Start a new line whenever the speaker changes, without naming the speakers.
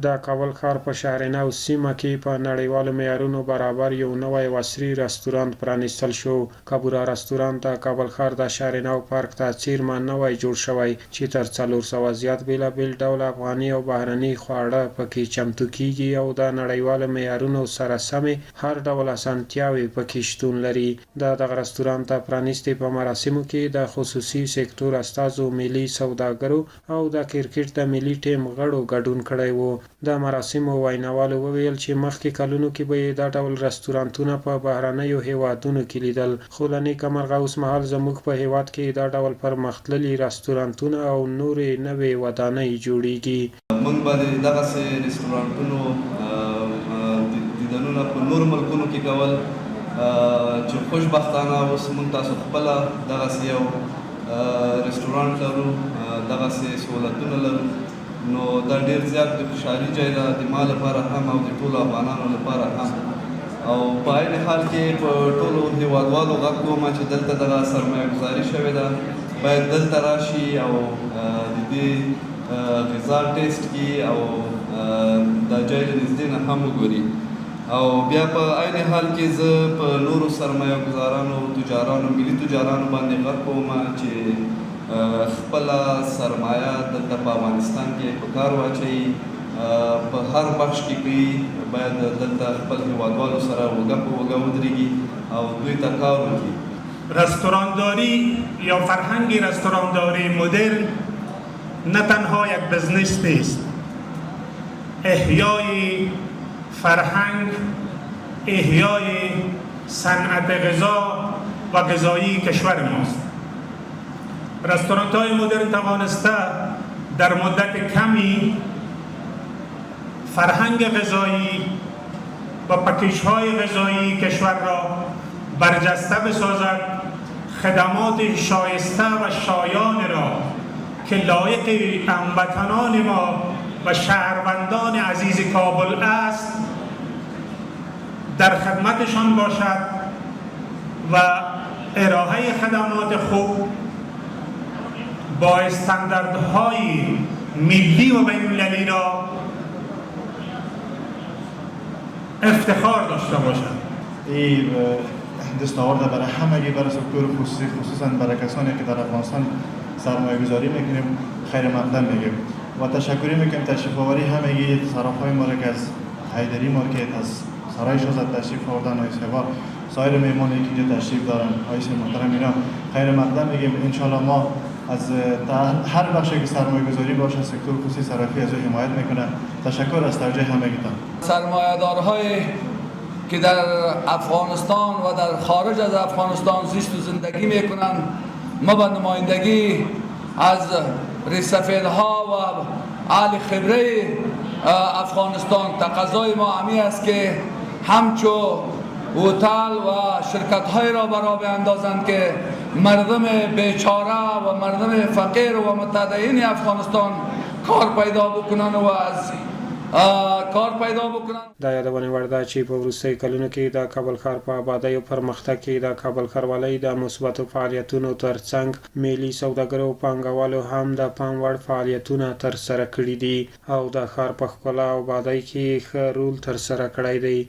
د کابل ښار په شهرنو سیمه کې په نړیوالو معیارونو برابر یو نوی عصري رستورانت پرانیستل شو. کابورا رستورانت د کابل ښار د شهرنو پارک ته څیرمه نوی جوړ شوی چې تر 400 زیات بیلابیل ډول افغاني او بهرني خواړه پکې چمتو کیږي او د نړیوالو معیارونو سره سمې هر ډول اسانتیاوې پکې شتون لري. دغه رستورانت د پرانیستې په مراسمو کې د خصوصي سکتور استازو، ملي سوداګرو او د کرکټ د ملي ټیم غړو ګډون کړی و. د مراسمو ویناوالو وویل چې مخکې کلونو کې به دا ډول رستورانتونه په بهرنیو هیوادونو کې لیدل، خو له نیکه مرغه اوس مهال زموږ په هیواد کې دا ډول پرمختللي رستورانتونه او نورې نوې ودانۍ جوړیږي.
موږ باندې دغسې رستورانتونو دیدنونه په نورو ملکونو کې کول چې خوشبختانه اوس موږ تاسو خپله دغسې یو رستورانت لرو، دغسې سهولتونه لرو، نو دا ډیر زیات د خوشحالي ځای ده د ما لپاره هم او د ټولو افغانانو لپاره هم. او په عین حال کې په ټولو هیوادوالو غږ کوم چې دلته دغه سرمایه ګزاري شوې ده، باید دلته راشي او د دې غذا ټیسټ کړي او دا ځای له نږدې نه هم وګوري. او بیا په عین حال کې زه په نورو سرمایه ګزارانو، تجارانو، ملي تجارانو باندې غږ کوم چې خپله سرمایه دلته په افغانستان کې په کار واچوي، په هر بخش کې کوي، باید دلته خپل هیوادوالو سره وږه په وږه ودرېږي او دوی ته کار وکړي.
رستورانداری یا فرهنگ رستورانداری مدرن نه تنها یک بزنس نیست، احیای فرهنگ، احیای صنعت غذا و غذایی کشور ماست. رستورانت های مدرن توانسته در مدت کمی فرهنگ غذایی و پکیج های غذایی کشور را برجسته بسازد، خدمات شایسته و شایان را که لایق هموطنان ما و شهروندان عزیز کابل است در خدمتشان باشد و ارائه خدمات خوب با استانداردهای ملی و بین‌المللی را افتخار داشته باشد.
این دستاورد برای همگی، برای سکتور خصوصی، خصوصا برای کسانی که در افغانستان سرمایه گذاری میکنیم خیر مقدم میگیم و تشکری میکنیم تشریف آوری همگی صرافهای ما را که از حیدری مارکت، از سرای شازده تشریف آوردن، آقای سیوا، سایر میهمانی که اینجا تشریف دارن، آقای محترم، اینا خیر مقدم میگیم. انشالله ما از هر بخشی که سرمایه گذاری باشه سکتور خصوصی صرافی از او حمایت میکنه. تشکر از توجه همگیتان.
سرمایه‌دارهای که در افغانستان و در خارج از افغانستان زیست و زندگی میکنند، ما به نمایندگی از ریسفیدها و اهل خبره افغانستان تقاضای ما همی است که همچو هتل و شرکت های را برا بیاندازند که مردم بیچاره و مردم فقیر و متدین افغانستان کار پیدا بکنن و از کار پیدا بکنن.
دا یادونه وړ ده چې په وروستیو کلونو کې د کابل ښار په آبادۍ او پرمختګ کې د کابل ښاروالۍ د مثبتو فعالیتونو ترڅنګ ملي سوداګرو او پانګوالو هم د پام وړ فعالیتونه ترسره کړي دي او د ښار په ښکلا او آبادۍ کې ښه رول ترسره کړی دی.